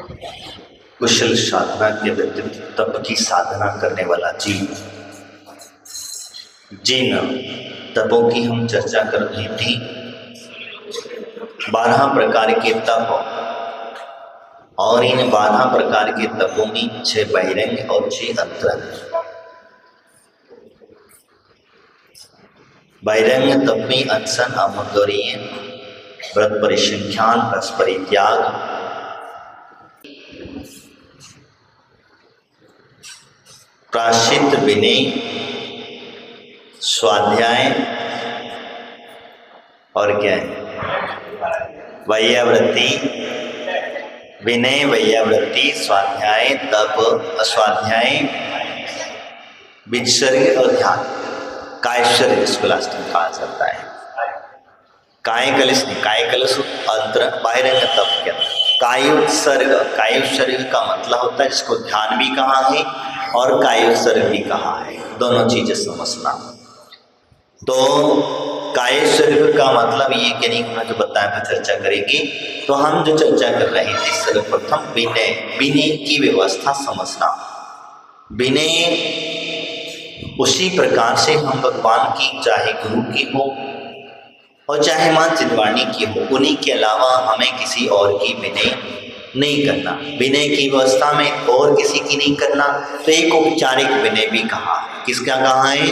कुशल साधना के व्यतीत तप की साधना करने वाला जीव जिन तपों की हम चर्चा कर रही थी, 12 प्रकार के तप, और इन 12 प्रकार के तपों में 6 बहिरंग और 6 अंतरंग। बहिरंग तप में अनशन, अमृतौर्य, व्रत परिसंख्यान, रस परित्याग, प्रायश्चित, विनय, स्वाध्याय और क्या है, वैयावृत्ति। विनय, वैयावृत्ति, स्वाध्याय, तप, अस्वाध्याय, विसर्ग और ध्यान। कायश्वर्य इसको लास्ट में कहा जाता है। काय कलश नहीं, काय कलश अंतर बहिरंग तप के अंदर। कायोत्सर्ग, कायोत्सर्ग का मतलब होता है जिसको ध्यान भी कहा है और कायोत्सर्ग भी कहा है, दोनों चीजें समझना। तो कायोत्सर्ग का मतलब ये कि नहीं, हमने जो बताया था चर्चा करेंगे। तो हम जो चर्चा कर रहे थे, सर्वप्रथम विनय, विनय की व्यवस्था समझना। विनय उसी प्रकार से हम भगवान की, चाहे गुरु की हो और चाहे मां चिदवाणी की हो, उन्हीं के अलावा हमें किसी और की विनय नहीं करना। विनय की व्यवस्था में और किसी की नहीं करना। तो एक औपचारिक विनय भी कहा है। किसका कहा है?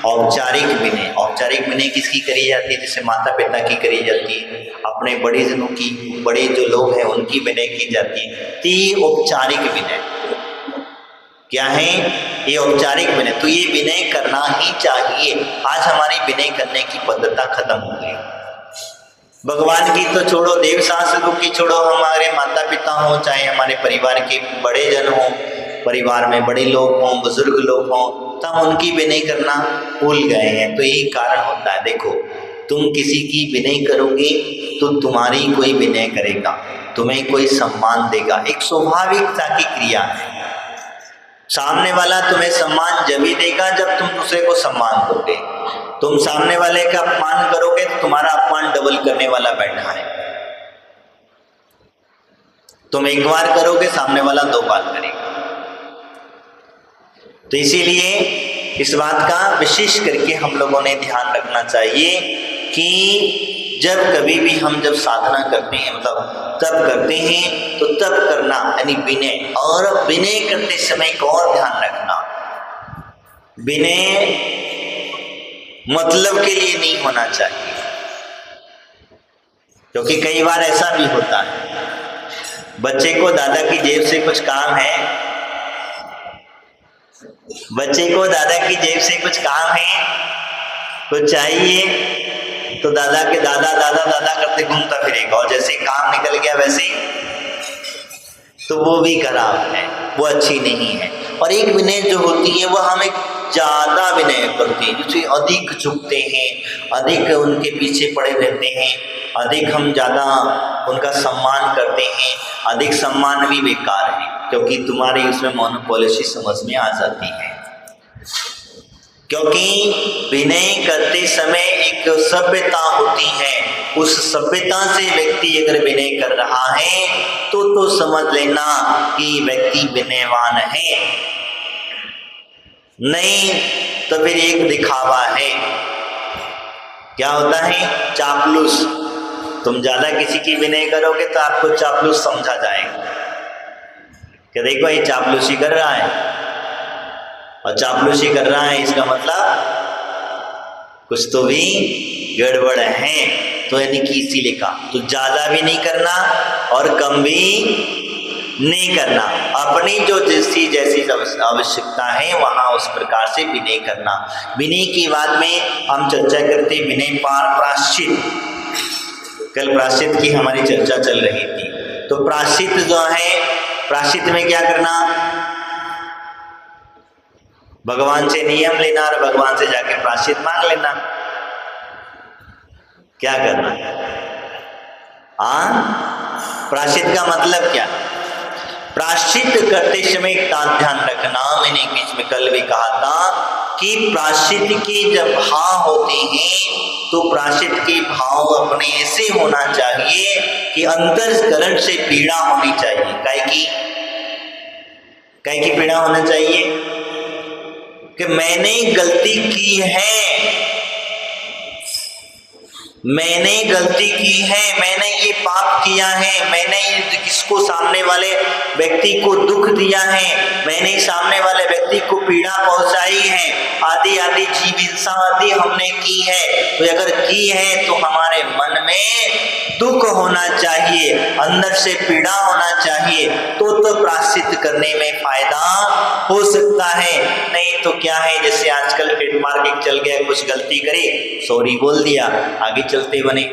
औपचारिक विनय। औपचारिक विनय किसकी करी जाती है? जैसे माता पिता की करी जाती है, अपने बड़े जनों की, बड़े जो लोग हैं उनकी विनय की जाती है। तो ये औपचारिक विनय क्या है? ये औपचारिक विनय। तो ये विनय करना ही चाहिए। आज हमारी विनय करने की पद्धति खत्म हो गई। भगवान की तो छोड़ो, देव शास्त्रों की छोड़ो, हमारे माता पिता हो, चाहे हमारे परिवार के बड़े जन हो, परिवार में बड़े लोग हों, बुजुर्ग लोग हों, तब उनकी विनय करना भूल गए हैं। तो यही कारण होता है। देखो, तुम किसी की विनय करोगे तो तुम्हारी कोई विनय करेगा, तुम्हें कोई सम्मान देगा। एक स्वाभाविकता की क्रिया है। सामने वाला तुम्हें सम्मान जब ही देगा जब तुम दूसरे को सम्मान दोगे। तुम सामने वाले का अपमान करोगे तो तुम्हारा अपमान डबल करने वाला बैठा है। तुम एक बार करोगे, सामने वाला 2 बार करेगा। तो इसीलिए इस बात का विशेष करके हम लोगों ने ध्यान रखना चाहिए कि जब कभी भी हम जब साधना करते हैं, मतलब तप करते हैं, तो तप करना यानी विनय। और विनय करते समय को और ध्यान रखना, विनय मतलब के लिए नहीं होना चाहिए। क्योंकि कई बार ऐसा भी होता है, बच्चे को दादा की जेब से कुछ काम है, बच्चे को दादा की जेब से कुछ काम है, कुछ चाहिए, तो दादा के दादा दादा दादा करते घूमता फिरेगा, और जैसे काम निकल गया वैसे तो वो भी खराब है, वो अच्छी नहीं है। और एक विनय जो होती है वह हमें ज्यादा विनय करती है, जिससे अधिक झुकते हैं, अधिक उनके पीछे पड़े रहते हैं, अधिक हम ज्यादा उनका सम्मान करते हैं। अधिक सम्मान भी बेकार है, क्योंकि तुम्हारी उसमें मोनोपॉलिसी समझ में आ जाती है। क्योंकि विनय करते समय एक सभ्यता होती है, उस सभ्यता से व्यक्ति अगर विनय कर रहा है तो समझ लेना कि व्यक्ति विनयवान है। नहीं तो फिर एक दिखावा है। क्या होता है? चापलूस। तुम ज्यादा किसी की विनय करोगे तो आपको चापलूस समझा जाएगा कि देखो ये चापलूसी कर रहा है, और चापलूसी कर रहा है इसका मतलब कुछ तो भी गड़बड़ है। तो यानी कि इसीलिए कहा, तो ज्यादा भी नहीं करना और कम भी नहीं करना। अपनी जो जैसी आवश्यकता है वहां उस प्रकार से विनय करना। विनय की बात में हम चर्चा करते विनय प्रायश्चित। कल प्रायश्चित की हमारी चर्चा चल रही थी। तो प्रायश्चित जो है, प्रायश्चित में क्या करना? भगवान से नियम लेना और भगवान से जाके प्रायश्चित मांग लेना। क्या करना? प्रायश्चित का मतलब क्या? प्रायश्चित करते समय का ध्यान रखना। मैंने बीच में कल भी कहा था कि प्रायश्चित की जब हाँ होती है तो प्रायश्चित के भाव अपने ऐसे होना चाहिए कि अंतःकरण से पीड़ा होनी चाहिए। काहे की पीड़ा होना चाहिए कि मैंने गलती की है, मैंने गलती की है, मैंने ये पाप किया है, मैंने किसको सामने वाले व्यक्ति को दुख दिया है, मैंने सामने वाले व्यक्ति को पीड़ा पहुंचाई है, आदि आदि जीव हिंसा आदि हमने की है। तो अगर की है तो हमारे मन में दुख होना चाहिए, अंदर से पीड़ा होना चाहिए, तो प्रायश्चित करने में फायदा हो सकता है। नहीं तो क्या है, जैसे आजकल ट्रेडमार्क एक चल गया, कुछ गलती करी सॉरी बोल दिया, आगे चलते बने।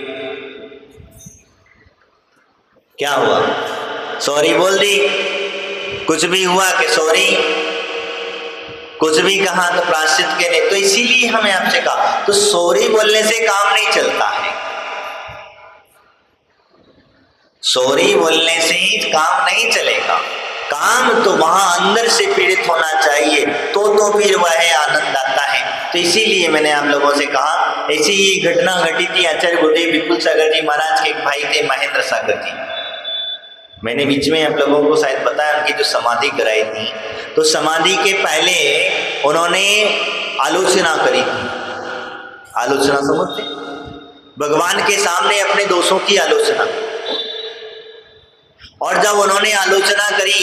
क्या हुआ, सॉरी बोल दी, कुछ भी हुआ कि सॉरी, कुछ भी कहा तो प्रायश्चित के नहीं। तो इसीलिए हमें आपसे कहा, तो सॉरी बोलने से काम नहीं चलता है, सॉरी बोलने से ही काम नहीं चलेगा, काम तो वहां अंदर से पीड़ित होना चाहिए, तो फिर वह आनंद आता है। तो इसीलिए मैंने आप लोगों से कहा, ऐसी ही घटना घटी थी आचार्य गुरुदेव विपुल सागर जी महाराज के एक भाई थे महेंद्र सागर जी। मैंने बीच में आप लोगों को शायद बताया, उनकी जो समाधि कराई थी, तो समाधि के पहले उन्होंने आलोचना करी थी। आलोचना समझते, भगवान के सामने अपने दोषों की आलोचना। और जब उन्होंने आलोचना करी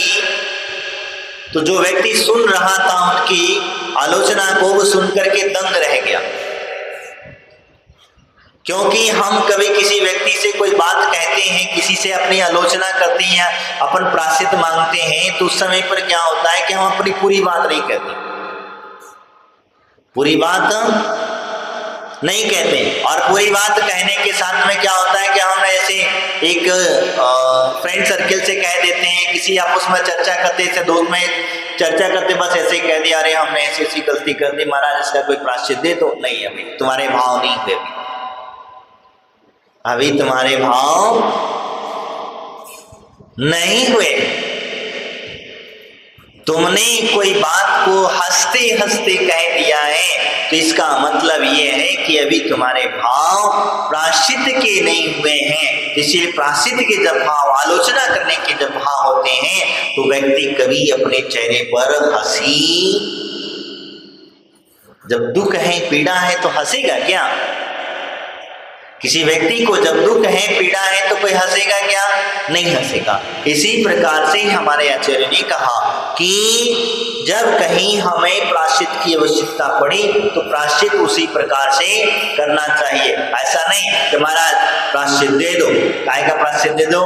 तो जो व्यक्ति सुन रहा था उनकी आलोचना को, वो सुनकर के दंग रह गया। क्योंकि हम कभी किसी व्यक्ति से कोई बात कहते हैं, किसी से अपनी आलोचना करते हैं, अपन प्रायश्चित मांगते हैं, तो उस समय पर क्या होता है कि हम अपनी पूरी बात नहीं कहते, पूरी बात नहीं कहते। और पूरी बात कहने के साथ में क्या होता है कि हम ऐसे एक फ्रेंड सर्किल से कह देते हैं, किसी आपस में चर्चा करते से दोस्त में चर्चा करते, बस ऐसे ही कह दिया, अरे हमने ऐसी ऐसी गलती कर दी महाराज, इसका कोई प्रायश्चित दे तो नहीं, अभी तुम्हारे भाव नहीं हुए, अभी तुम्हारे भाव नहीं हुए, तुमने कोई बात को हंसते हंसते कह दिया है, तो इसका मतलब ये है कि अभी तुम्हारे भाव प्रायश्चित के नहीं हुए हैं। इसलिए प्रायश्चित के जब भाव, आलोचना करने के जब भाव होते हैं, तो व्यक्ति कभी अपने चेहरे पर हंसी, जब दुख है पीड़ा है तो हंसेगा क्या? किसी व्यक्ति को जब दुख है पीड़ा है तो कोई हंसेगा क्या? नहीं हंसेगा। इसी प्रकार से हमारे आचार्य ने कहा कि जब कहीं हमें प्रायश्चित की आवश्यकता पड़ी तो प्रायश्चित उसी प्रकार से करना चाहिए। ऐसा नहीं कि महाराज प्रायश्चित दे दो, काय का प्रायश्चित दे दो,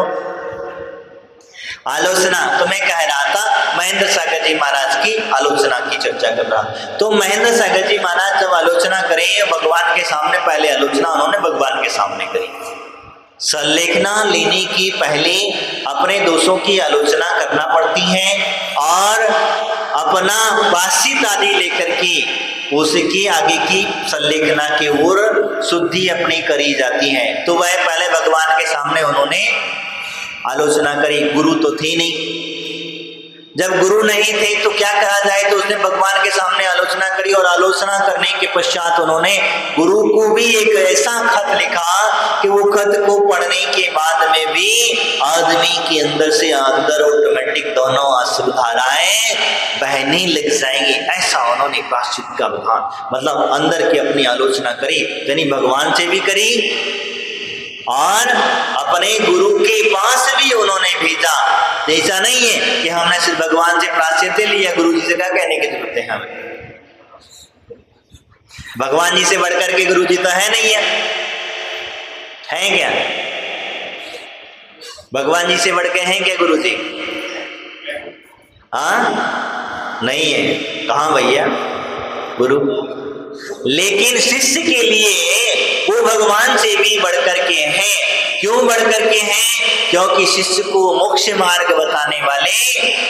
आलोचना। तो मैं कह रहा था महेंद्र सागर जी महाराज की आलोचना की चर्चा कर रहा, तो महेंद्र सागर जी महाराज जब आलोचना करें भगवान के सामने, पहले आलोचना उन्होंने भगवान के सामने करी। संलेखना लेने की पहले अपने दोषों की आलोचना करना पड़ती है और अपना प्रायश्चित आदि लेकर के उसकी आगे की संलेखना की ओर शुद्धि अपनी करी जाती है। तो वह पहले भगवान के सामने उन्होंने आलोचना करी। गुरु तो थे नहीं, जब गुरु नहीं थे तो क्या कहा जाए, तो उसने भगवान के सामने आलोचना करी और आलोचना करने के पश्चात उन्होंने गुरु को भी एक ऐसा खत लिखा कि वो खत को पढ़ने के बाद में भी आदमी के अंदर से अंदर ऑटोमेटिक दोनों अश्रुधाराएं बहने लग जाएंगी। ऐसा उन्होंने प्रायश्चित का विधान, मतलब अंदर की अपनी आलोचना करी, यानी भगवान से भी करी और अपने गुरु के पास भी उन्होंने भेजा। ऐसा नहीं है कि हमने सिर्फ भगवान से प्रायश्चित लिया, गुरु जी से क्या कहने की जरूरत है हमें? भगवान जी से बढ़कर के गुरु जी तो है नहीं है क्या? भगवान जी से बढ़ के हैं क्या गुरु जी? हाँ नहीं है, कहाँ भैया गुरु। लेकिन शिष्य के लिए वो भगवान से भी बढ़कर के हैं। क्यों बढ़कर के हैं? क्योंकि शिष्य को मोक्ष मार्ग बताने वाले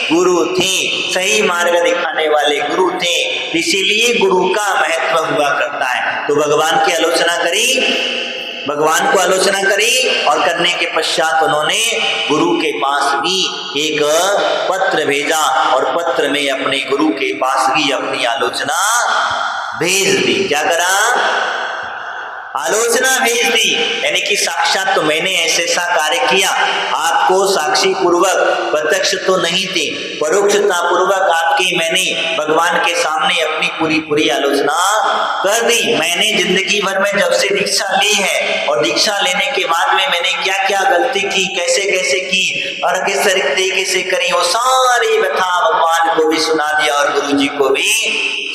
गुरु थे, सही मार्ग दिखाने वाले गुरु थे, इसीलिए गुरु का महत्व हुआ करता है। तो भगवान की आलोचना करी, भगवान को आलोचना करी और करने के पश्चात उन्होंने गुरु के पास भी एक पत्र भेजा और पत्र में अपने गुरु के पास भी अपनी आलोचना भेज दी। क्या करा? आलोचना भेज दी, यानी कि साक्षात तो मैंने ऐसा कार्य किया, आपको साक्षी पूर्वक, प्रत्यक्ष तो नहीं थे, परोक्षता पूर्वक आपकी मैंने भगवान के सामने अपनी पूरी आलोचना कर दी। मैंने जिंदगी भर में जब से दीक्षा ली है और दीक्षा लेने के बाद में मैंने क्या क्या गलती की, कैसे कैसे की और किस तरीके से करी, वो सारी व्यथा भगवान को भी सुना दिया और गुरु जी को भी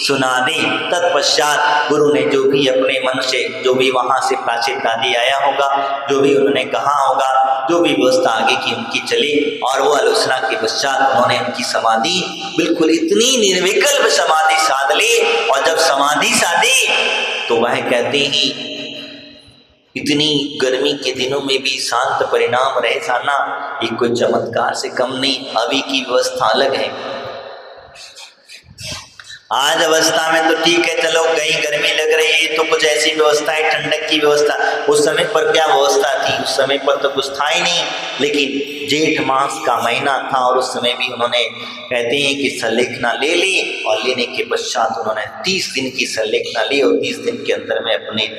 सुना दी। तत्पश्चात गुरु ने जो भी अपने मन से, जो भी वहां से प्राचित आदि आया होगा, जो भी उन्होंने कहा होगा, जो भी व्यवस्था आगे की उनकी चली, और वो आलोचना के पश्चात उन्होंने उनकी समाधि बिल्कुल इतनी निर्विकल्प समाधि साध ली। और जब समाधि साधी तो वह कहते ही इतनी गर्मी के दिनों में भी शांत परिणाम रह जाना ये कोई चमत्कार से कम नहीं। अभी की व्यवस्था अलग है। आज अवस्था में तो ठीक है, चलो कहीं गर्मी लग रही है तो कुछ ऐसी व्यवस्था है, ठंडक की व्यवस्था। उस समय पर क्या व्यवस्था थी? उस समय पर तो कुछ था ही नहीं। लेकिन जेठ मास का महीना था और उस समय भी उन्होंने कहते हैं कि संलेखना ले ली, और लेने के पश्चात उन्होंने 30 दिन की संलेखना ली और 30 दिन के अंदर में अपने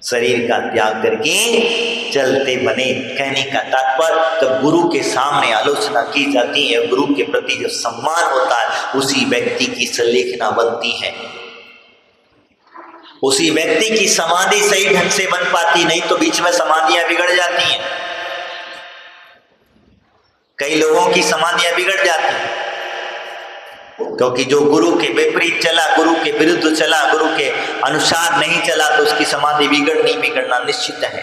शरीर का त्याग करके चलते बने। कहने का तात्पर्य, जब गुरु के सामने आलोचना की जाती है, गुरु के प्रति जो सम्मान होता है, उसी व्यक्ति की संलेखना बनती है, उसी व्यक्ति की समाधि सही ढंग से बन पाती, नहीं तो बीच में समाधियां बिगड़ जाती हैं। कई लोगों की समाधियां बिगड़ जाती हैं क्योंकि जो गुरु के विपरीत चला, गुरु के विरुद्ध चला, गुरु के अनुसार नहीं चला, तो उसकी समाधि बिगड़ना निश्चित है।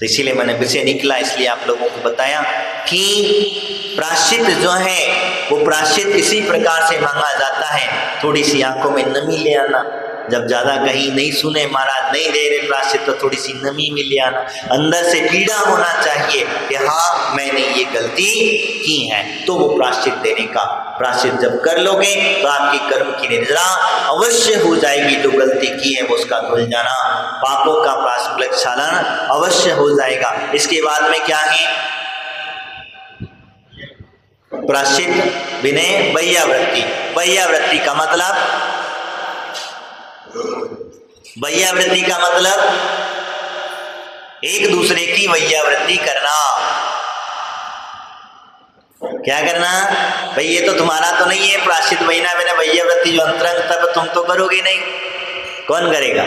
तो इसीलिए मैंने विषय निकला, इसलिए आप लोगों को बताया कि प्रायश्चित जो है वो प्रायश्चित इसी प्रकार से मांगा जाता है। थोड़ी सी आंखों में नमी ले आना, जब ज्यादा कहीं नहीं सुने महाराज नहीं दे रहे प्रायश्चित, तो थोड़ी सी नमी में ले आना। अंदर से पीड़ा होना चाहिए कि हाँ मैंने ये गलती की है, तो वो प्रायश्चित देने का, प्रायश्चित जब कर लोगे तो आपके कर्म की निद्रा अवश्य हो जाएगी। जो गलती की है वो उसका धुल जाना, पापों का प्रक्षालन अवश्य हो जाएगा। इसके बाद में क्या है? प्रायश्चित विनय वैयावृत्ति। वैयावृत्ति का मतलब, वैयावृत्ति का मतलब एक दूसरे की वैयावृत्ति करना। क्या करना? भाई ये तो तुम्हारा तो नहीं है प्रायश्चित महीना, मैंने वैयावृत्ति जो अंतरंग, तब तुम तो करोगे नहीं। कौन करेगा?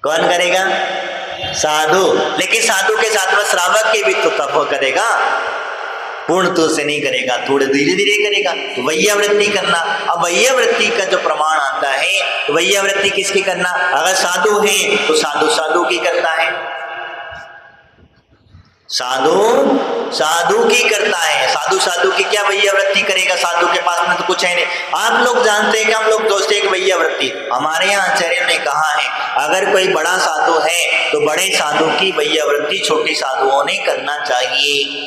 कौन करेगा? साधु। लेकिन साधु के साथ में श्रावक के भी तो तप करेगा, पूर्ण तो से नहीं करेगा, थोड़े धीरे धीरे करेगा। तो वैयावृत्ति करना। अब वैयावृत्ति का जो प्रमाण आता है, तो वैयावृत्ति किसकी करना? अगर साधु है तो साधु साधु की करता है, साधु साधु की करता है। साधु साधु की क्या वैयावृत्ति करेगा? साधु के पास में तो कुछ है नहीं। आप लोग जानते हैं कि हम लोग दोस्त एक वैयावृत्ति, हमारे यहाँ आचार्य ने कहा है अगर कोई बड़ा साधु है तो बड़े साधु की वैयावृत्ति छोटे साधुओं ने करना चाहिए,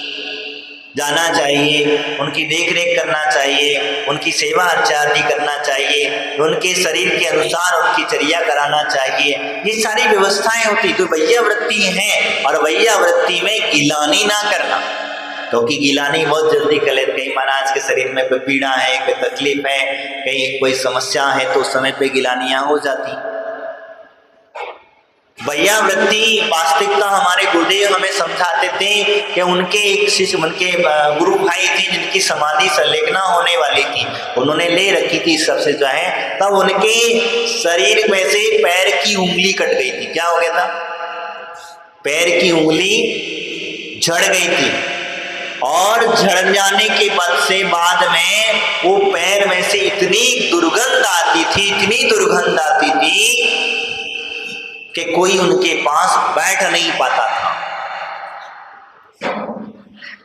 जाना चाहिए, उनकी देख रेख करना चाहिए, उनकी सेवा अर्चा करना चाहिए, उनके शरीर के अनुसार उनकी चर्या कराना चाहिए। ये सारी व्यवस्थाएं होती तो वैयावृत्ति है। और वैयावृत्ति में गिलानी ना करना, क्योंकि गिलानी बहुत जल्दी कर लेते। कहीं महाराज के शरीर में कोई पीड़ा है, कोई तकलीफ है, कहीं कोई समस्या है, तो उस समय पे गिलानियां हो जाती। वैयावृत्ति वास्तविकता हमारे गुरुदेव हमें समझाते थे कि उनके एक शिष्य, उनके गुरु भाई थे जिनकी समाधि संलेखना होने वाली थी, उन्होंने ले रखी थी सबसे जो है, तब उनके शरीर में से पैर की उंगली कट गई थी। क्या हो गया था? पैर की उंगली झड़ गई थी, और झड़ जाने के बाद में वो पैर में से इतनी दुर्गंध आती थी, इतनी दुर्गंध आती थी कि कोई उनके पास बैठ नहीं पाता था।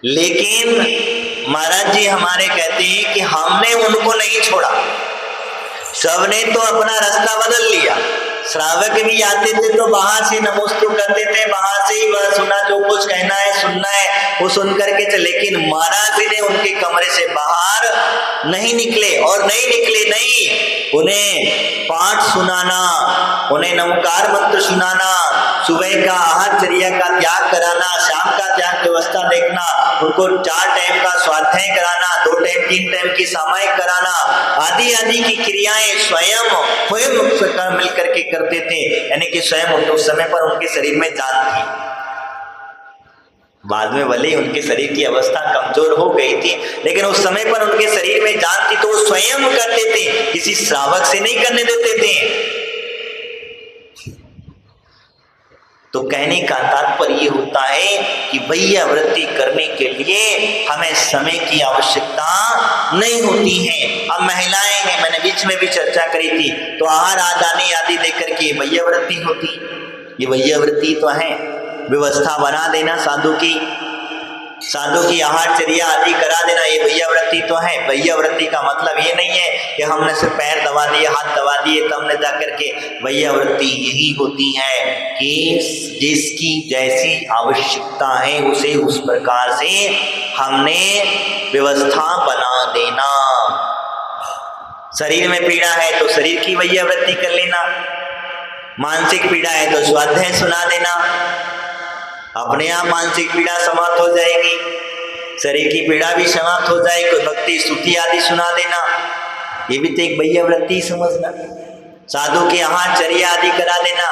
लेकिन महाराज जी हमारे कहते हैं कि हमने उनको नहीं छोड़ा, सबने तो अपना रास्ता बदल लिया। श्रावक भी आते थे तो बाहर से नमोस्तु करते थे, बाहर से ही वह सुना, जो कुछ कहना है सुनना है वो सुन करके चले। लेकिन महाराज जी ने उनके कमरे से बाहर नहीं निकले, और नहीं निकले नहीं, उन्हें पाठ सुनाना, उन्हें नमकार मंत्र सुनाना, सुबह का आहार चर्या का त्याग कराना, शाम का त्याग व्यवस्था देखना, उनको 4 टाइम का स्वाध्याय कराना, 2 टाइम 3 टाइम की सामायिक कराना, आदि आदि की क्रियाएं स्वयं मिलकर के करते थे, यानी कि स्वयं उस समय पर उनके शरीर में जान थी। बाद में भले ही उनके शरीर की अवस्था कमजोर हो गई थी, लेकिन उस समय पर उनके शरीर में जान थी तो वो स्वयं करते थे, किसी श्रावक से नहीं करने देते थे। तो कहने का तात्पर्य होता है कि वैयावृत्ति करने के लिए हमें समय की आवश्यकता नहीं होती है। अब महिलाएं हैं, मैंने बीच में भी चर्चा करी थी, तो आहार आदानी आदि देकर के वैयावृत्ति होती, ये वैयावृत्ति तो है। व्यवस्था बना देना साधु की आहारचर्या आदि करा देना, ये वैयावृत्ति तो है। वैयावृत्ति का मतलब ये नहीं है कि हमने सिर्फ पैर दबा दिए, हाथ दबा दिए तब हमने जाकर के। वैयावृत्ति यही होती है कि जिसकी जैसी आवश्यकता है उसे उस प्रकार से हमने व्यवस्था बना देना। शरीर में पीड़ा है तो शरीर की वैयावृत्ति कर लेना, मानसिक पीड़ा है तो स्वाध्याय सुना देना, अपने आप मानसिक पीड़ा समाप्त हो जाएगी, शरीर की पीड़ा भी समाप्त हो जाएगी। कोई भक्ति स्तुति आदि सुना देना, ये भी तो एक वैयावृत्ति समझना। साधु के आहारचर्या आदि करा देना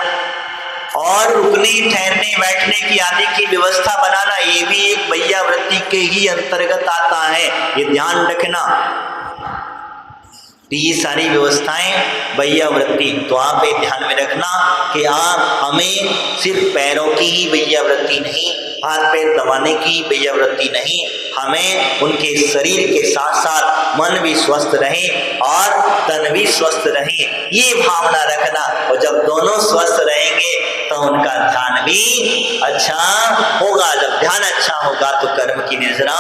और रुकने ठहरने बैठने की आदि की व्यवस्था बनाना, ये भी एक वैयावृत्ति के ही अंतर्गत आता है, ये ध्यान रखना। तो ये सारी व्यवस्थाएं वैयावृत्ति। तो आप ये ध्यान में रखना कि आप हमें सिर्फ पैरों की ही वैयावृत्ति नहीं, हाथ पैर दबाने की वैयावृत्ति नहीं, हमें उनके शरीर के साथ साथ मन भी स्वस्थ रहे और तन भी स्वस्थ रहे, ये भावना रखना। और जब दोनों स्वस्थ रहेंगे तो उनका ध्यान भी अच्छा होगा। जब ध्यान अच्छा होगा तो कर्म की निजरा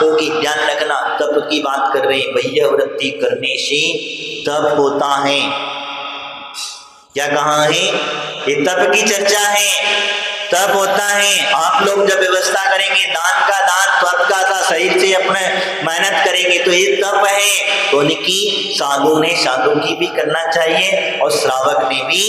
होगी। ध्यान रखना, तप की बात कर रहे हैं, वैयावृत्ति करने से तप होता है। क्या कहा है? ये तप की चर्चा है, तप होता है। आप लोग जब व्यवस्था करेंगे, दान का दान, तप का था, शरीर से अपने मेहनत करेंगे तो ये तप है। तो उनकी साधु ने साधु की भी करना चाहिए और श्रावक ने भी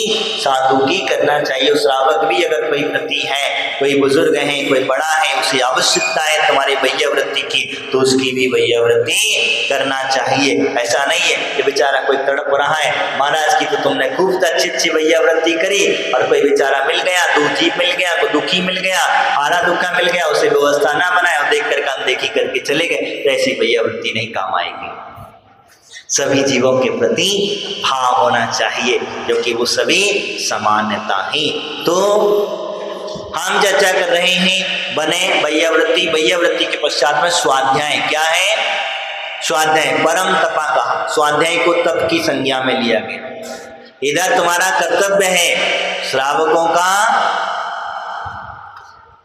साधु की करना चाहिए। और श्रावक भी अगर कोई व्रती है, कोई बुजुर्ग है, कोई बड़ा है, उसे आवश्यकता है तुम्हारी वैयावृत्ति की, तो उसकी भी वैयावृत्ति करना चाहिए। ऐसा नहीं है कि बेचारा कोई तड़प रहा है, महाराज की तो तुमने खूब अच्छी अच्छी वैयावृत्ति करी, और कोई बेचारा मिल गया, दूजी मिल गया, को दुखी मिल गया, हारा दुखा मिल गया, उसे व्यवस्था ना बनाया और देख कर अनदेखी करके चले गए, तो ऐसी वैयावृत्ति नहीं काम आएगी। सभी जीवों के प्रति भाव होना चाहिए, क्योंकि वो सभी समानता है। तो हम चर्चा कर रहे हैं बने वैयावृत्ति। वैयावृत्ति के पश्चात में स्वाध्याय क्या है? स्वाध्याय परम तपा कहा, स्वाध्याय को तप की संज्ञा में लिया गया। इधर तुम्हारा कर्तव्य है, श्रावकों का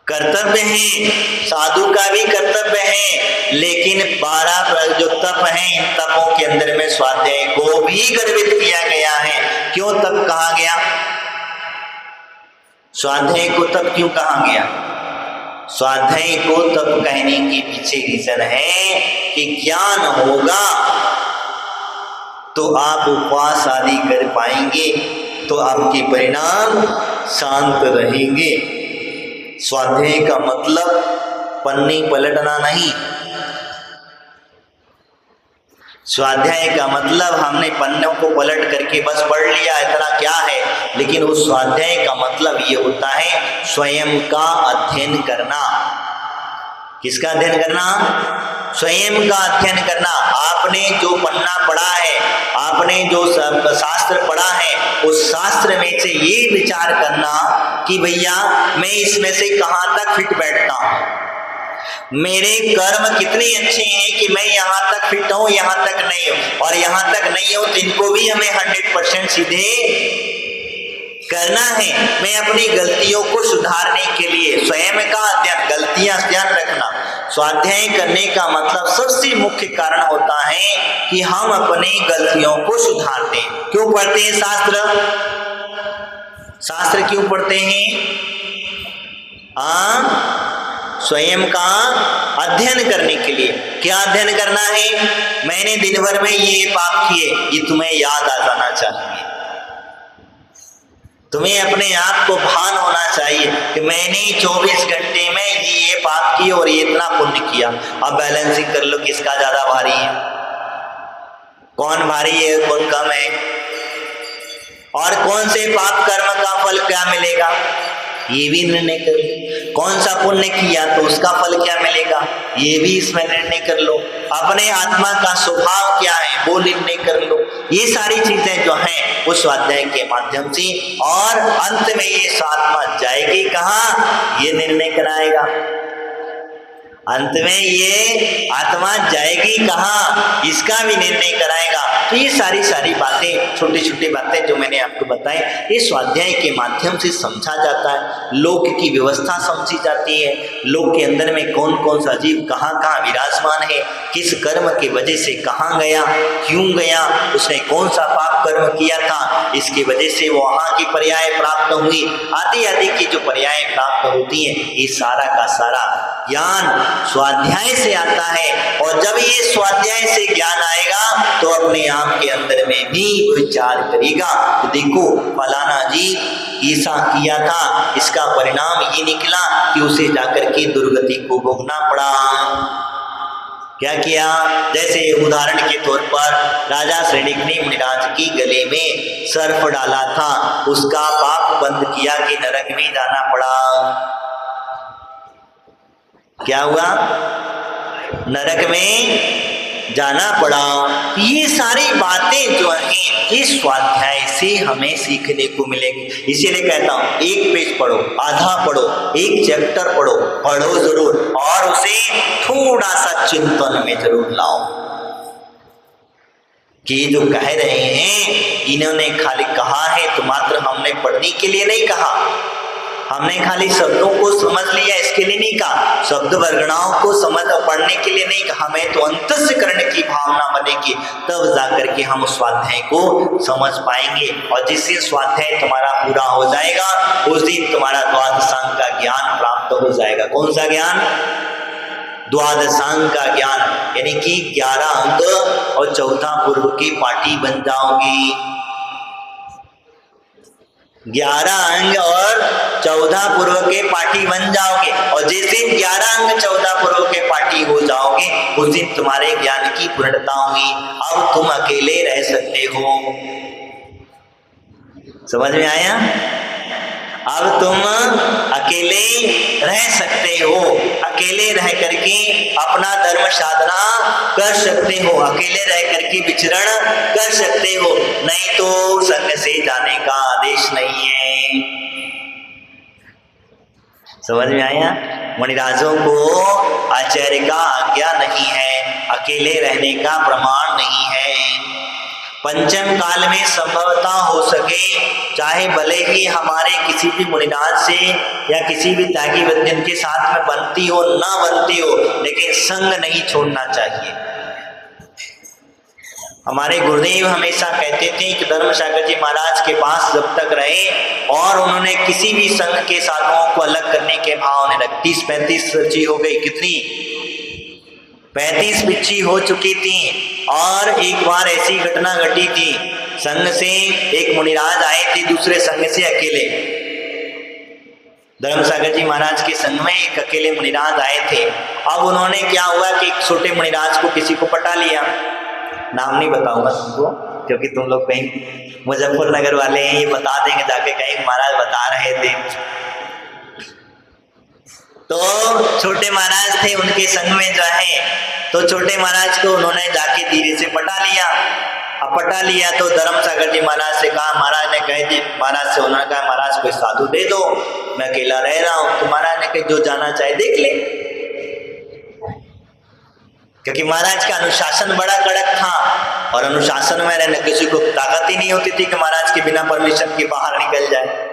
कर्तव्य है, साधु का भी कर्तव्य है, लेकिन 12 जो तप है, इन तपों के अंदर में स्वाध्याय को भी गर्भित किया गया है। क्यों तप कहा गया? स्वाध्याय को तप क्यों कहा गया? स्वाध्याय को तप कहने के पीछे रीजन है कि ज्ञान होगा तो आप उपवास आदि कर पाएंगे, तो आपके परिणाम शांत रहेंगे। स्वाध्याय का मतलब पन्नी पलटना नहीं। स्वाध्याय का मतलब हमने पन्नों को पलट करके बस पढ़ लिया, इतना क्या है। लेकिन उस स्वाध्याय का मतलब ये होता है स्वयं का अध्ययन करना। किसका अध्ययन करना? स्वयं का अध्ययन करना। आपने जो पन्ना पढ़ा है, आपने जो शास्त्र पढ़ा है, उस शास्त्र में से ये विचार करना कि भैया मैं इसमें से कहाँ तक फिट बैठता हूँ, मेरे कर्म कितने अच्छे हैं कि मैं यहाँ तक फिट हूँ, यहाँ तक नहीं हूँ, और यहाँ तक नहीं हूँ तो इनको भी हमें 100% सीधे करना है। मैं अपनी गलतियों को सुधारने के लिए स्वयं का अध्ययन, गलतियां ध्यान रखना। स्वाध्याय करने का मतलब सबसे मुख्य कारण होता है कि हम अपनी गलतियों को सुधारते हैं। क्यों पढ़ते हैं शास्त्र? शास्त्र क्यों पढ़ते हैं? स्वयं का अध्ययन करने के लिए। क्या अध्ययन करना है? मैंने दिन भर में ये पाप किए, ये तुम्हें याद आ जाना चाहिए। तुम्हें अपने आप को भान होना चाहिए कि मैंने 24 घंटे में ये पाप किए और ये इतना पुण्य किया। अब बैलेंसिंग कर लो किसका ज्यादा भारी है। कौन भारी है कौन कम है, और कौन से पाप कर्म का फल क्या मिलेगा ये भी निर्णय कर लो। कौन सा पुण्य किया तो उसका फल क्या मिलेगा ये भी इसमें निर्णय कर लो। अपने आत्मा का स्वभाव क्या है वो निर्णय कर लो। ये सारी चीजें जो हैं उस स्वाध्याय के माध्यम से, और अंत में ये आत्मा जाएगी कहाँ ये निर्णय कराएगा। अंत में ये आत्मा जाएगी कहाँ इसका भी निर्णय कराएगा। तो ये सारी बातें, छोटी छोटी बातें जो मैंने आपको बताई, ये स्वाध्याय के माध्यम से समझा जाता है। लोक की व्यवस्था समझी जाती है, लोक के अंदर में कौन कौन सा जीव कहाँ कहाँ विराजमान है, किस कर्म की वजह से कहाँ गया, क्यों गया, उसने कौन सा पाप कर्म किया था, इसकी वजह से वो वहाँ की पर्याय प्राप्त हुई, आदि आदि की जो पर्याय प्राप्त होती है, ये सारा का सारा ज्ञान स्वाध्याय से आता है। और जब ये स्वाध्याय से ज्ञान आएगा तो अपने आप के अंदर में भी विचार करेगा, तो देखो फलाना जी ऐसा किया था, इसका परिणाम ये निकला कि उसे जाकर के दुर्गति को भोगना पड़ा। क्या किया, जैसे उदाहरण के तौर पर राजा श्रेणिक ने मुनिराज की गले में सर्प डाला था, उसका पाप बंद किया कि नरक में जाना पड़ा। क्या हुआ, नरक में जाना पड़ा। ये सारी बातें जो हैं ये स्वाध्याय से हमें सीखने को मिलेगी। इसीलिए कहता हूं एक पेज पढ़ो, आधा पढ़ो, एक चैप्टर पढ़ो, पढ़ो जरूर, और उसे थोड़ा सा चिंतन में जरूर लाओ कि जो कह रहे हैं इन्होंने खाली कहा है तो मात्र हमने पढ़ने के लिए नहीं कहा, हमने खाली शब्दों को समझ लिया इसके लिए नहीं कहा, शब्द वर्गणाओं को समझ पढ़ने के लिए नहीं कहा, हमें तो अंतःकरण की भावना बनेगी, तब जाकर के हम स्वाध्याय को समझ पाएंगे। और जिस दिन स्वाध्याय तुम्हारा पूरा हो जाएगा उस दिन तुम्हारा द्वादशांग का ज्ञान प्राप्त हो जाएगा। कौन सा ज्ञान, द्वादशांग का ज्ञान, यानी कि 11 अंग और 14 पूर्व की पाठी बन जाओगे। 11 अंग और 14 पूर्व के पाठी बन जाओगे, और जिस दिन 11 अंग 14 पूर्व के पाठी हो जाओगे उस दिन तुम्हारे ज्ञान की पूर्णता हुई। अब तुम अकेले रह सकते हो। समझ में आया, अब तुम अकेले रह सकते हो, अकेले रह करके अपना धर्म साधना कर सकते हो, अकेले रह करके विचरण कर सकते हो, नहीं तो संग से जाने का आदेश नहीं है। समझ में आया, मुनिराजों को आचार्य का आज्ञा नहीं है, अकेले रहने का प्रमाण नहीं है। पंचम काल में संभवतः हो सके, चाहे भले ही हमारे किसी भी मुनिराज से या किसी भी त्यागी वैद्यन के साथ में बनती हो ना बनती हो, लेकिन संग नहीं छोड़ना चाहिए। हमारे गुरुदेव हमेशा कहते थे कि धर्मसागर जी महाराज के पास जब तक रहे और उन्होंने किसी भी संघ के साधुओं को अलग करने के भाव ने 30-35 सच्ची हो गई, कितनी 35 पिच्ची हो चुकी थी। और एक बार ऐसी घटना घटी थी, संघ से एक मुनिराज आए थे दूसरे संघ से अकेले, धर्मसागर जी महाराज के संघ में एक अकेले मुनिराज आए थे। अब उन्होंने क्या हुआ कि एक छोटे मुनिराज को किसी को पटा लिया, नाम नहीं बताऊंगा तुमको क्योंकि तुम लोग कहीं मुजफ्फरनगर वाले हैं, ये बता देंगे जाके कहीं महाराज बता रहे थे। तो छोटे महाराज थे उनके संग में जो है, तो छोटे महाराज को उन्होंने जाके धीरे से पटा लिया। अब पटा लिया तो धर्मसागर जी महाराज से कहा, महाराज ने कह दी, महाराज से उन्होंने कहा महाराज कोई साधु दे दो, मैं अकेला रह रहा हूं। तो महाराज ने कहा जो जाना चाहे देख ले, क्योंकि महाराज का अनुशासन बड़ा कड़क था और अनुशासन में रहने किसी को ताकत ही नहीं होती थी कि महाराज के बिना परमिशन के बाहर निकल जाए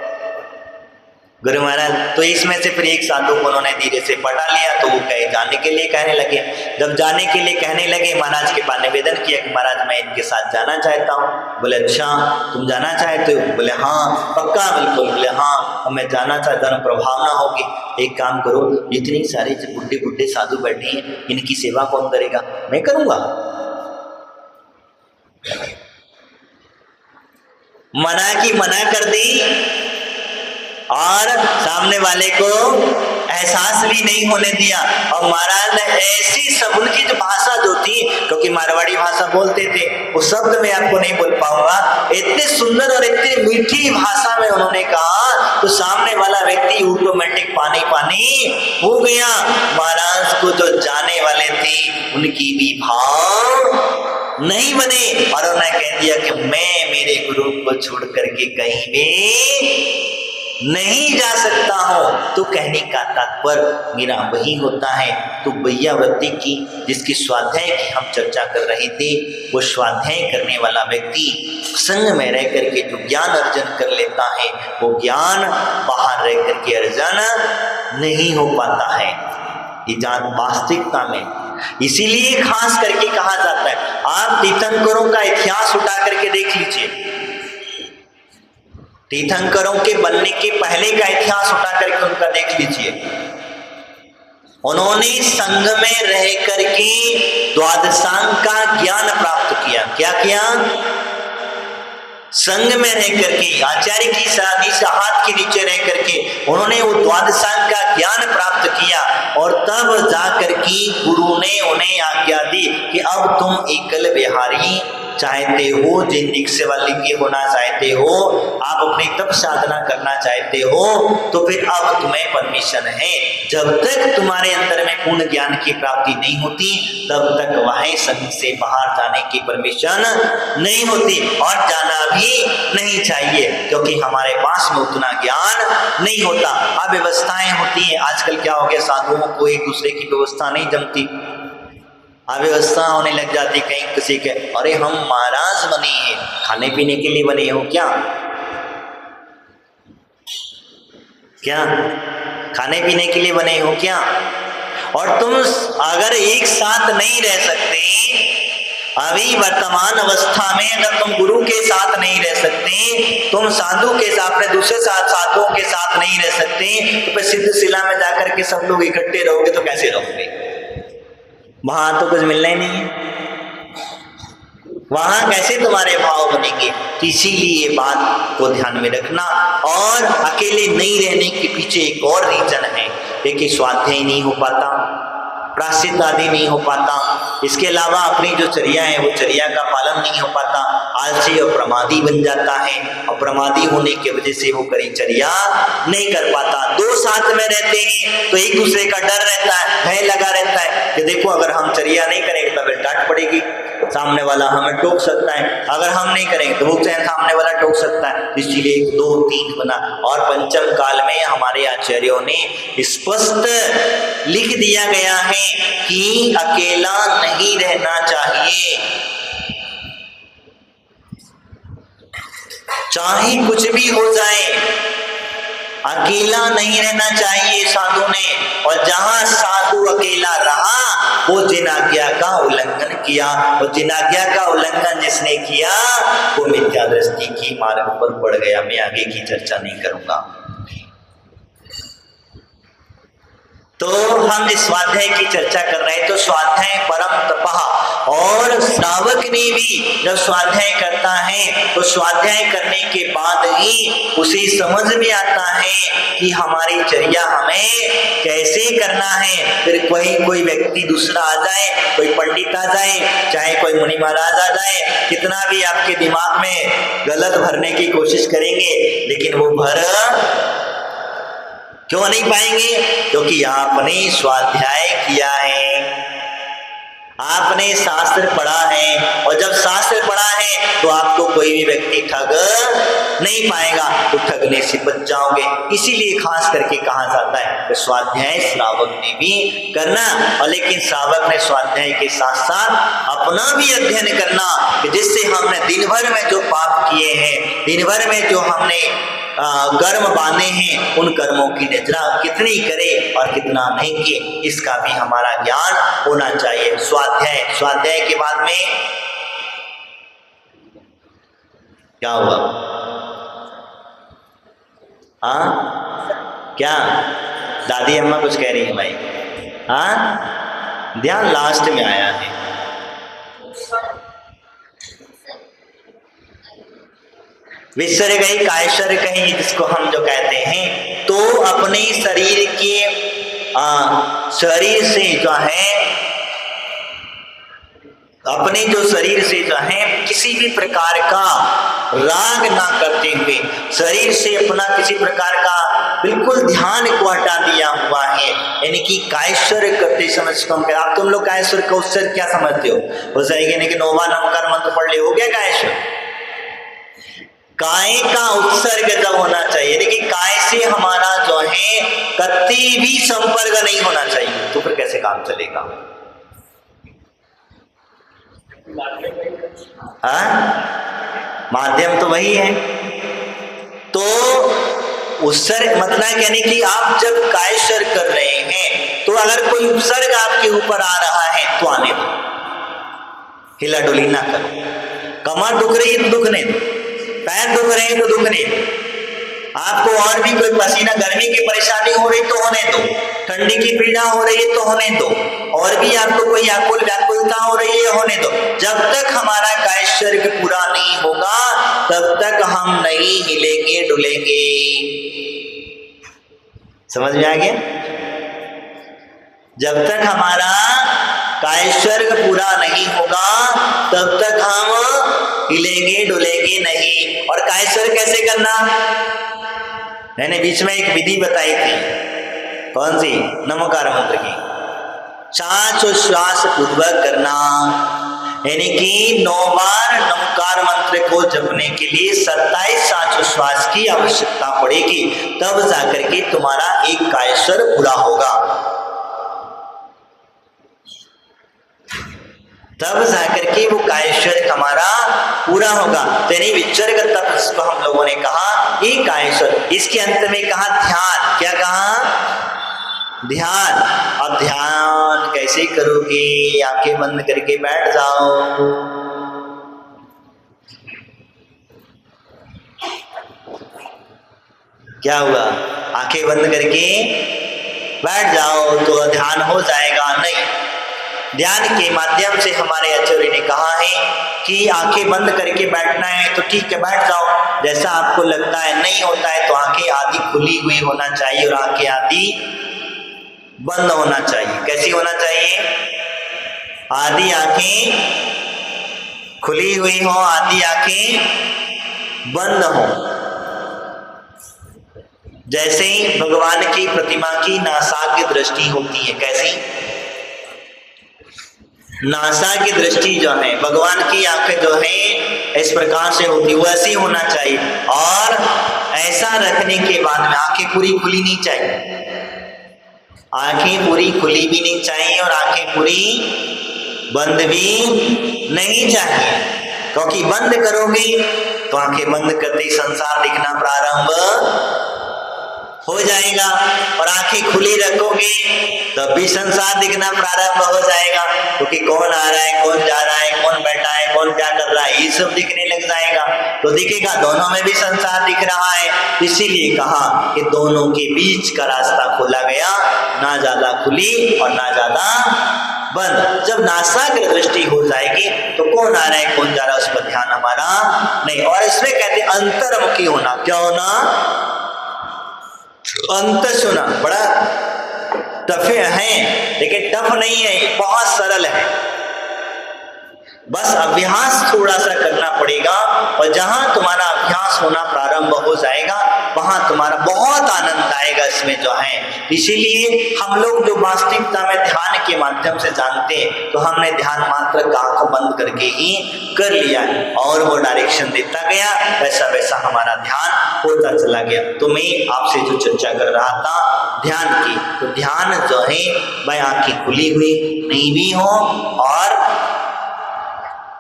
गुरु महाराज। तो इसमें से फिर एक साधु को उन्होंने धीरे से पटा लिया, तो वो कहे जाने के लिए कहने लगे। जब जाने के लिए कहने लगे महाराज के पास निवेदन किया कि महाराज मैं इनके साथ जाना चाहता हूँ। बोले अच्छा तुम जाना चाहते हो? बोले हाँ पक्का बिल्कुल। बोले हाँ मैं जाना चाहता हूँ, प्रभाव ना होगी। एक काम करो, इतनी सारे बुढ़े बुढ़े साधु बैठे हैं, इनकी सेवा कौन करेगा? मैं करूँगा। मना की मना कर दी और सामने वाले को एहसास भी नहीं होने दिया। और महाराज ने ऐसी सब उनकी जो भाषा जो थी, क्योंकि मारवाड़ी भाषा बोलते थे, वो शब्द मैं आपको नहीं बोल पाऊंगा, इतने सुंदर और इतनी मीठी भाषा में उन्होंने कहा तो सामने वाला व्यक्ति ऑटोमेटिक पानी पानी हो गया। महाराज को जो जाने वाले थे उनकी भी भाव नहीं बने और उन्होंने कह दिया कि मैं मेरे गुरु को छोड़ करके कहीं भी नहीं जा सकता हूं। तो कहने का तात्पर्य मेरा वही होता है। तो वैयावृत्ति की जिसकी स्वाध्याय की हम चर्चा कर रहे थे, वो स्वाध्याय करने वाला व्यक्ति संग में रह करके जो ज्ञान अर्जन कर लेता है, वो ज्ञान बाहर रह करके अर्जन नहीं हो पाता है, ये जान वास्तविकता में। इसीलिए खास करके कहा जाता है, आप तीर्थंकरों का इतिहास उठा करके देख लीजिए, तीर्थंकरों के बनने के पहले का इतिहास उठा करके उनका देख लीजिए। उन्होंने संघ में रह करके द्वादशांग का ज्ञान प्राप्त किया। क्या किया? संघ में रह करके आचार्य की हाथ के नीचे रह करके उन्होंने वो द्वादशांग का ज्ञान प्राप्त किया और तब जाकर के गुरु ने उन्हें आज्ञा दी कि अब तुम एकल विहारी चाहते हो, जिंदगी सेवा लिंगी होना चाहते हो, आप अपनी तप साधना करना चाहते हो, तो फिर अब तुम्हें परमिशन है। जब तक तुम्हारे अंदर में पूर्ण ज्ञान की प्राप्ति नहीं होती, तब तक वह संघ से बाहर जाने की परमिशन नहीं होती और जाना भी नहीं चाहिए, क्योंकि हमारे पास में उतना ज्ञान नहीं होता। अब व्यवस्थाएं होती हैं, आजकल क्या हो गया, साधुओं को एक दूसरे की व्यवस्था नहीं जमती, अव्यवस्था होने लग जाती। कहीं किसी के, अरे हम महाराज बने हैं, खाने पीने के लिए बने हो क्या? क्या खाने पीने के लिए बने हो क्या? और तुम अगर एक साथ नहीं रह सकते, अभी वर्तमान अवस्था में अगर तुम गुरु के साथ नहीं रह सकते, तुम साधु के साथ में दूसरे साधुओं के साथ नहीं रह सकते, तो फिर सिद्धशिला में जाकर के सब लोग इकट्ठे रहोगे तो कैसे रहोगे? वहां तो कुछ मिलना ही नहीं है, वहां कैसे तुम्हारे भाव बनेंगे? तो इसीलिए ये बात को ध्यान में रखना। और अकेले नहीं रहने के पीछे एक और रीजन है, देखिए स्वाध्याय नहीं हो पाता, प्रायश्चित आदि नहीं हो पाता, इसके अलावा अपनी जो चर्या है वो चर्या का पालन नहीं हो पाता, आलसी और प्रमादी बन जाता है और प्रमादी होने की वजह से वो करी चर्या नहीं कर पाता। दो साथ में रहते हैं तो एक दूसरे का डर रहता है, भय लगा रहता है कि देखो अगर हम चर्या नहीं करेंगे तो फिर डांट पड़ेगी, सामने वाला हमें टोक सकता है, अगर हम नहीं करेंगे तो वो सामने वाला टोक सकता है। इसीलिए 2 3 बना। और पंचम काल में हमारे आचार्यों ने स्पष्ट लिख दिया गया है कि अकेला नहीं रहना चाहिए, चाहे कुछ भी हो जाए, अकेला नहीं रहना चाहिए साधु ने। और जहां साधु अकेला रहा वो जिन आज्ञा का उल्लंघन किया, और जिन आज्ञा का उल्लंघन जिसने किया वो मिथ्या दृष्टि की मार्ग पर पड़ गया। मैं आगे की चर्चा नहीं करूंगा। तो हम इस स्वाध्याय की चर्चा कर रहे हैं, तो स्वाध्याय परम तपः, और श्रावक ने भी जब स्वाध्याय करता है तो स्वाध्याय करने के बाद ही उसे समझ में आता है कि हमारी चर्या हमें कैसे करना है। फिर कोई व्यक्ति दूसरा आ जाए, कोई पंडित आ जाए, चाहे कोई मुनि महाराज आ जाए, कितना भी आपके दिमाग में गलत भरने की कोशिश करेंगे, लेकिन वो भर क्यों नहीं पाएंगे? क्योंकि आपने स्वाध्याय किया है, आपने शास्त्र पढ़ा है, और जब शास्त्र पढ़ा है तो आपको कोई भी व्यक्ति ठग नहीं पाएगा, तो ठगने से बच जाओगे। इसीलिए खास करके कहा जाता है कि स्वाध्याय श्रावक ने भी करना, और लेकिन श्रावक ने स्वाध्याय के साथ साथ अपना भी अध्ययन करना, जिससे हमने दिन भर में जो पाप किए हैं, दिन भर में जो हमने कर्म बांधे हैं, उन कर्मों की निद्रा कितनी करे और कितना नहीं किए, इसका भी हमारा ज्ञान होना चाहिए। स्वाध्याय के बाद में क्या हुआ? क्या दादी अम्मा कुछ कह रही है भाई? ध्यान लास्ट में आया है। विसर्ग कायसर कहीं, जिसको हम जो कहते हैं, तो अपने शरीर के शरीर से जो है, अपने जो शरीर से जो है किसी भी प्रकार का राग ना करते हुए, शरीर से अपना किसी प्रकार का बिल्कुल ध्यान को हटा दिया हुआ है, यानी कि कायेश्वर करते समय कम कर। आप तुम लोग कायेश्वर का उत्सर्ग क्या समझते हो जाएगी, यानी कि नौवा नमकार मंत्र पढ़ ले, हो गया कायेश्वर। काय का उत्सर्ग जब होना चाहिए, यानी कि काय से हमारा जो है कतई भी संपर्क नहीं होना चाहिए, तो फिर कैसे काम चलेगा? माध्यम तो वही है। तो उत्सर्ग मतलब यानी कि आप जब कायेश्वर कर रहे हैं तो अगर कोई उपसर्ग आपके ऊपर आ रहा है तो आने दो, हिला डुली ना करो। कमर दुख रही है तो दुखने दो, पैर दुख रहे हैं तो दुखने दो, आपको और भी कोई पसीना गर्मी की परेशानी हो रही तो होने दो, ठंडी की पीड़ा हो रही है तो होने दो, और भी आपको कोई आकुल व्याकुलता हो रही है होने दो। जब तक हमारा कायेश्वर पूरा नहीं होगा तब तक हम नहीं हिलेंगे डुलेंगे। समझ में आ गया? जब तक हमारा कायेश्वर पूरा नहीं होगा तब तक हम हिलेंगे डुलेंगे नहीं। और कायेश्वर कैसे करना? मैंने बीच में एक विधि बताई थी, कौन सी? नमोकार मंत्र की श्वास पूर्वक करना, यानी कि 9 बार नमोकार मंत्र को जपने के लिए 27 श्वास की आवश्यकता पड़ेगी, तब जाकर के तुम्हारा एक कायेश्वर पूरा होगा, तब जाकर के वो कायेश्वर हमारा पूरा होगा। तेरी विचर्ग तप इसको हम लोगों ने कहा एक कायेश्वर। इसके अंत में कहा ध्यान। क्या कहा? ध्यान। अब ध्यान कैसे करोगे? आंखें बंद करके बैठ जाओ। क्या हुआ? आंखें बंद करके बैठ जाओ तो ध्यान हो जाएगा? नहीं, ध्यान के माध्यम से हमारे आचार्य ने कहा है कि आंखें बंद करके बैठना है तो ठीक है बैठ जाओ, जैसा आपको लगता है। नहीं होता है तो आंखें आधी खुली हुई होना चाहिए और आंखें आधी बंद होना चाहिए। कैसी होना चाहिए? आधी आंखें खुली हुई हो, आधी आंखें बंद हो। जैसे ही भगवान की प्रतिमा की नासाग्र दृष्टि होती है, कैसी? नासा की दृष्टि जो है, भगवान की आंखें जो है इस प्रकार से होती, वैसी होना चाहिए। और ऐसा रखने के बाद में आंखें पूरी खुली नहीं चाहिए, आंखें पूरी खुली भी नहीं चाहिए और आंखें पूरी बंद भी नहीं चाहिए, क्योंकि बंद करोगे तो आंखें बंद करते ही संसार दिखना प्रारंभ हो जाएगा, और आंखें खुली रखोगे तब भी संसार दिखना प्रारंभ हो जाएगा, क्योंकि कौन आ रहा है, कौन जा रहा है, कौन बैठा है, कौन क्या कर रहा है, ये सब दिखने लग जाएगा। तो दिखेगा, दोनों में भी संसार दिख रहा है। इसीलिए कहा कि दोनों के बीच का रास्ता खोला गया, ना ज्यादा खुली और ना ज्यादा बंद। जब नासाग्र दृष्टि हो जाएगी तो कौन आ रहा है, कौन जा रहा है, उस पर ध्यान हमारा नहीं। और इसमें कहते हैं अंतर्मुखी होना। क्या होना? अंत सुना। बड़ा टफ है, लेकिन टफ नहीं है, बहुत सरल है। बस अभ्यास थोड़ा सा करना पड़ेगा, और जहां तुम्हारा अभ्यास होना प्रारंभ हो जाएगा वहां तुम्हारा बहुत आनंद आएगा इसमें जो है। इसीलिए हम लोग जो वास्तविकता में ध्यान के माध्यम से जानते हैं, तो हमने ध्यान मात्र आंखों बंद करके ही कर लिया, और वो डायरेक्शन देता गया, वैसा वैसा हमारा ध्यान होता चला गया। तो मैं आपसे जो चर्चा कर रहा था ध्यान की, तो ध्यान जो है भाई आंखें खुली हुई नहीं भी हो और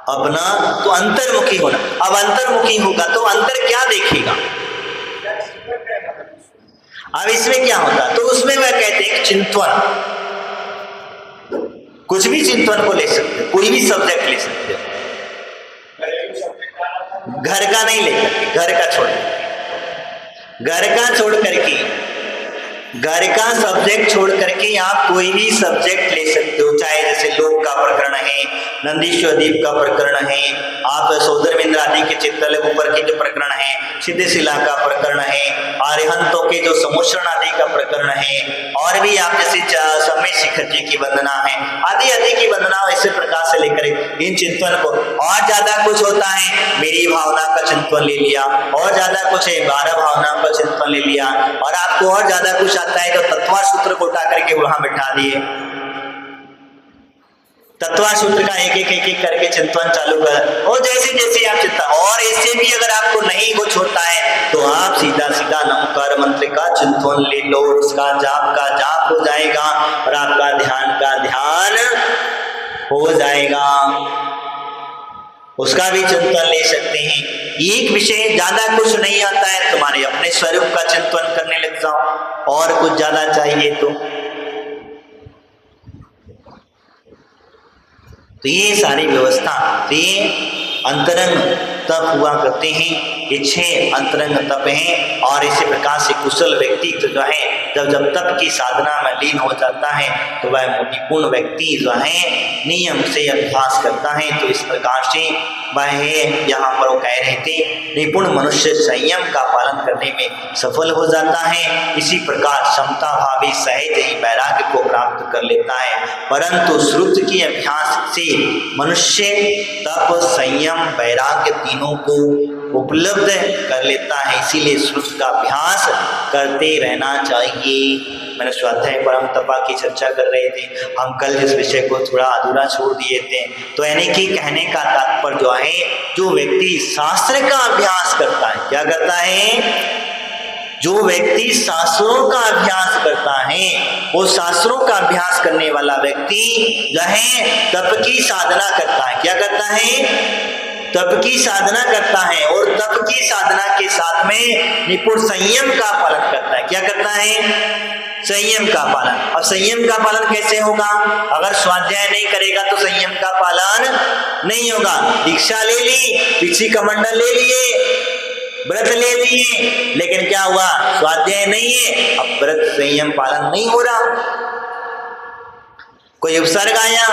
अपना तो अंतर्मुखी होना। अब अंतर्मुखी होगा तो अंतर क्या देखेगा? अब इसमें क्या होता? तो उसमें वह कहते हैं चिंतन, कुछ भी चिंतन को ले सकते, कोई भी सब्जेक्ट ले सकते हो। घर का नहीं लेकर, घर का छोड़, घर का छोड़ करके, घर का सब्जेक्ट छोड़ करके आप कोई भी सब्जेक्ट ले सकते हो। चाहे जैसे लोक का प्रकरण है, नंदीश्वर दीप का प्रकरण है, आप सौदर मिंद्रा आदि के चित्तलेख ऊपर के जो प्रकरण है, सिद्ध शिला का प्रकरण है, अरिहंतों के जो समोषण आदि का प्रकरण है, और भी आप जैसे समय शिखर जी की वंदना है, आदि आदि की वंदना, इसी प्रकार से लेकर इन चिंतन को, और ज्यादा कुछ होता है मेरी भावना का चिंतन ले लिया, और ज्यादा कुछ है 12 भावना का चिंतन ले लिया, और आपको और ज्यादा कुछ आता है तो तत्वा सूत्र को उठा करके वहां बिठा दिए, तत्वा सूत्र का एक एक करके चिंतन चालू कर, और जैसे जैसे आप चिंतन, और इससे भी अगर आपको नहीं कुछ होता है तो आप सीधा सीधा नमकार मंत्र का चिंतन ले लो, उसका जाप का जाप हो जाएगा और आपका ध्यान का ध्यान हो जाएगा, उसका भी चिंतन ले सकते हैं। एक विषय ज्यादा कुछ नहीं आता है, तुम्हारे अपने स्वरूप का चिंतन करने लग जाओ, और कुछ ज्यादा चाहिए तो ये सारी व्यवस्था, तो ये अंतरंग तप हुआ करते हैं, ये 6 अंतरंग तप हैं। और इसी प्रकार से कुशल व्यक्ति तो जो है जब तप की साधना में लीन हो जाता है तो वह निपुण व्यक्ति जो है नियम से अभ्यास करता है। तो इस प्रकार से वह यहाँ पर वो कह रहे थे, निपुण मनुष्य संयम का पालन करने में सफल हो जाता है, इसी प्रकार क्षमता भावी सहज ही वैराग्य को प्राप्त कर लेता है। परंतु श्रुत के अभ्यास से मनुष्य तप, संयम, वैराग्य तीनों को उपलब्ध कर लेता है, इसीलिए श्रुत का अभ्यास करते रहना चाहिए। मैंने स्वाध्याय परम तपा की चर्चा कर रहे थे, हम कल जिस विषय को थोड़ा अधूरा छोड़ दिए थे, तो यानी कि कहने का तात्पर्य जो है, जो व्यक्ति शास्त्र का अभ्यास करता है, क्या करता है, जो व्यक्ति शास्त्रों का अभ्यास करता है, वो शास्त्रों का अभ्यास करने वाला व्यक्ति जो है तप की साधना करता है, क्या करता है, तप की साधना करता है, और तप की साधना के साथ में निपुण संयम का पालन करता है, क्या करता है, संयम का पालन। अब संयम का पालन कैसे होगा, अगर स्वाध्याय नहीं करेगा तो संयम का पालन नहीं होगा। दीक्षा ले ली, पीछे कमंडल ले लिए, व्रत ले लिए, लेकिन क्या हुआ, स्वाध्याय नहीं है, अब व्रत संयम पालन नहीं हो रहा। कोई उपसर्ग आया,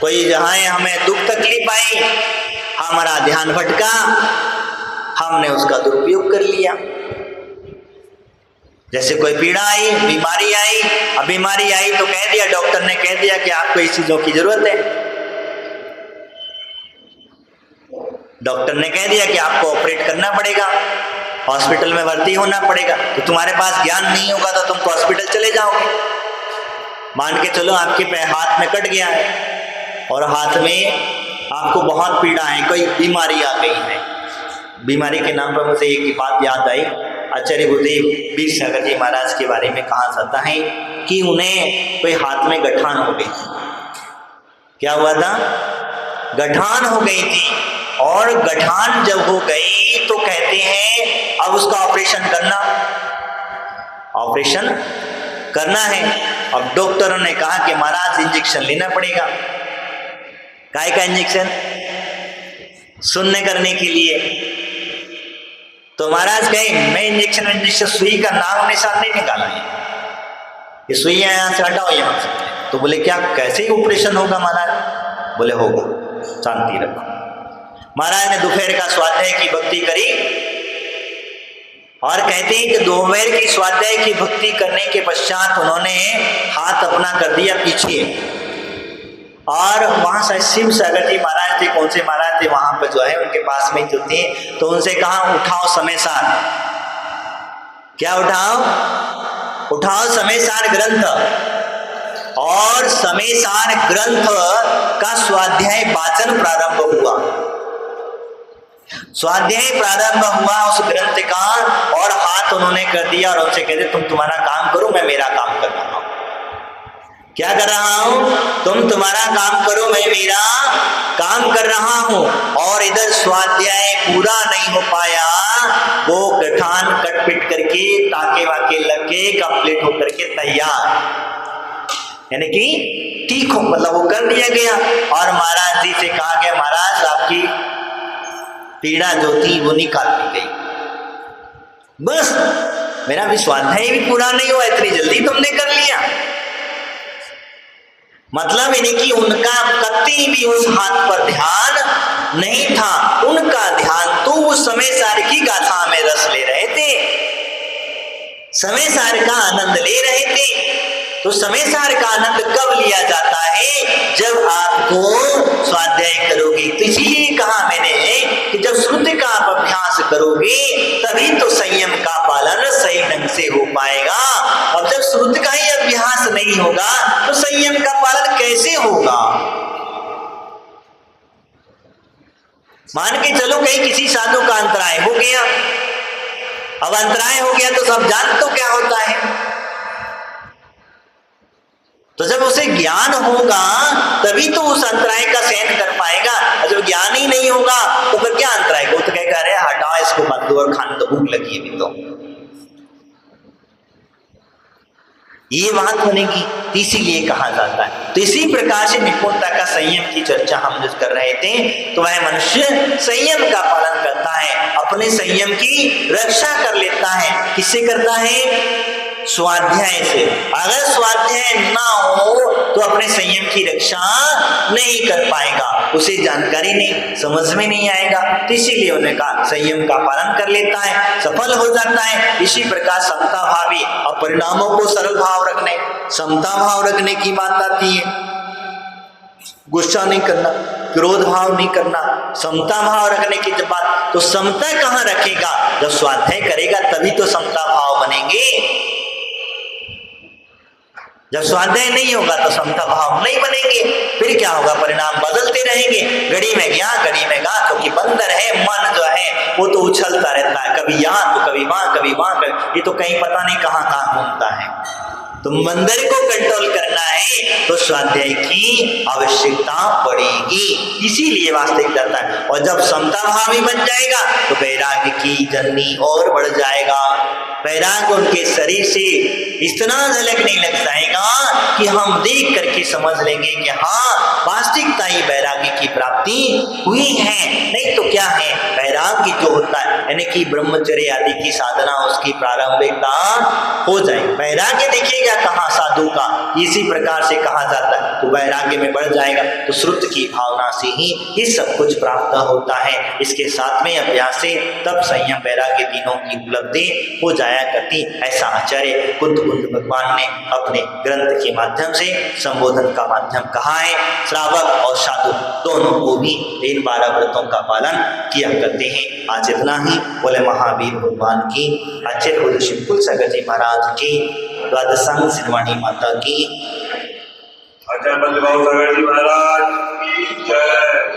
कोई जहां हमें दुख तकलीफ आई, हमारा ध्यान भटका, हमने उसका दुरुपयोग कर लिया। जैसे कोई पीड़ा आई, बीमारी आई, अब बीमारी आई तो कह दिया, डॉक्टर ने कह दिया कि आपको इस चीजों की जरूरत है, डॉक्टर ने कह दिया कि आपको ऑपरेट करना पड़ेगा, हॉस्पिटल में भर्ती होना पड़ेगा, तो तुम्हारे पास ज्ञान नहीं होगा तो तुम हॉस्पिटल चले जाओगे। मान के चलो आपके हाथ में कट गया है और हाथ में आपको बहुत पीड़ा है, कोई बीमारी आ गई है। बीमारी के नाम पर मुझे एक बात याद आई, आचार्य गुरुदेव वीर सागर जी महाराज के बारे में कहा जाता है कि उन्हें कोई हाथ में गठान हो गई थी। क्या हुआ था, गठान हो गई थी, और गठान जब हो गई तो कहते हैं अब उसका ऑपरेशन करना है। अब डॉक्टरों ने कहा कि महाराज इंजेक्शन लेना पड़ेगा। काय का इंजेक्शन, सुनने करने के लिए। तो महाराज कहे मैं इंजेक्शन सुई का नाम निशान नहीं निकाला है, ये सुइयां यहां से हटाओ यहां से। तो बोले क्या, कैसे ही ऑपरेशन होगा महाराज? बोले होगा, शांति रखो। महाराज ने दोपहर का स्वाध्याय की भक्ति करी, और कहते हैं कि दोपहर की स्वाध्याय की भक्ति करने के पश्चात उन्होंने हाथ अपना कर दिया पीछे, और वहां से शिव सागर जी महाराज थे, कौन से महाराज थे वहां पर जो है उनके पास में जो थे, तो उनसे कहा उठाओ समय सार। क्या उठाओ समय सार ग्रंथ। और समय सार ग्रंथ का स्वाध्याय वाचन प्रारंभ हुआ। स्वाध्याय प्रारंभ हुआ उस ग्रंथ का, और हाथ उन्होंने कर दिया और उनसे कहते तुम तुम्हारा काम करो, मैं मेरा काम कर रहा हूं। क्या कर रहा हूं, तुम तुम्हारा काम करो, मैं मेरा काम कर रहा हूं। और इधर स्वाध्याय पूरा नहीं हो पाया, वो गठान कटपिट करके टाके वाके लग के कंप्लीट होकर के तैयार, यानी कि ठीक हो, मतलब वो कर दिया गया। और महाराज जी से कहा गया महाराज आपकी पीड़ा जो थी वो निकाल दी गई। बस मेरा भी स्वाध्याय भी पूरा नहीं हुआ, इतनी जल्दी तुमने कर लिया। मतलब यानी कि उनका कतई भी उस हाथ पर ध्यान नहीं था, समय सार की गाथा में रस ले रहे थे, समय सार का आनंद ले रहे थे। तो समय सार का आनंद कब लिया जाता है? जब आपको स्वाध्याय करोगे। तो इसीलिए कहा मैंने कि जब श्रुति का आप अभ्यास करोगे तभी तो संयम का पालन सही ढंग से हो पाएगा। और जब श्रुति का ही अभ्यास नहीं होगा तो संयम का पालन कैसे होगा? मान के चलो कहीं किसी साधु का अंतराय हो गया, अब अंतराय हो गया तो सब जान तो क्या होता है। तो जब उसे ज्ञान होगा तभी तो उस अंतराय का सहन कर पाएगा। और जब ज्ञान ही नहीं होगा तो फिर क्या अंतराय को तो कहेगा अरे हटाओ इसको मत दो और खाने तो भूख लगी है भी। तो ये बात बनेगी, इसीलिए कहा जाता है। तो इसी प्रकार से निपुणता का संयम की चर्चा हम जो कर रहे थे, तो वह मनुष्य संयम का पालन करता है, अपने संयम की रक्षा कर लेता है। किससे करता है? स्वाध्याय से। अगर स्वाध्याय ना हो तो अपने संयम की रक्षा नहीं कर पाएगा, उसे जानकारी नहीं, समझ में नहीं आएगा। तो इसीलिए उन्होंने कहा संयम का पालन कर लेता है, सफल हो जाता है। इसी प्रकार समता भावी और परिणामों को सरल भाव रखने, समता भाव रखने की बात आती है। गुस्सा नहीं करना, क्रोध भाव नहीं करना, समता भाव रखने की जब बात, तो समता कहाँ रखेगा? जब स्वाध्याय करेगा तभी तो समता भाव बनेंगे। जब स्वाध्याय नहीं होगा तो समता भाव नहीं बनेंगे। फिर क्या होगा? परिणाम बदलते रहेंगे। घड़ी में गया घड़ी में गा, क्योंकि बंदर है, मन जो है वो तो उछलता रहता है, कभी यहाँ तो कभी वहां, कभी वहां, ये तो कहीं पता नहीं कहाँ कहाँ घूमता है। तो मंदिर को कंट्रोल करना है तो स्वाध्याय की आवश्यकता पड़ेगी। इसीलिए वास्तविक जाता है। और जब समता भावी बन जाएगा तो वैराग्य की जननी और बढ़ जाएगा। वैराग्य उनके शरीर से इतना झलकने लग जाएगा कि हम देख करके समझ लेंगे कि हाँ वास्तविकता ही वैराग्य की प्राप्ति हुई है। नहीं तो क्या है? वैराग्य जो होता है यानी कि ब्रह्मचर्य आदि की साधना उसकी प्रारंभिकता हो जाए। वैराग्य देखिएगा कहाँ साधु का, इसी प्रकार से कहा जाता है। तो वैराग्य में बढ़ जाएगा तो श्रुत की भावना से ही ये सब कुछ प्राप्त होता है। इसके साथ में अभ्यास से तब संयम वैराग्य तीनों की उपलब्धि हो जाया करती। ऐसा आचार्य कुंद भगवान ने अपने ग्रंथ के माध्यम से संबोधन का माध्यम कहा है। श्रावक और साधु दोनों को भी इन 12 व्रतों का पालन किया करते हैं। आज इतना ही। बोले महावीर भगवान की, आचार्य बोले शिवकुल सागर जी महाराज की, द्वादशांग सिद्धवाणी माता की, आचार्य बलदेव सागर जी महाराज की जय।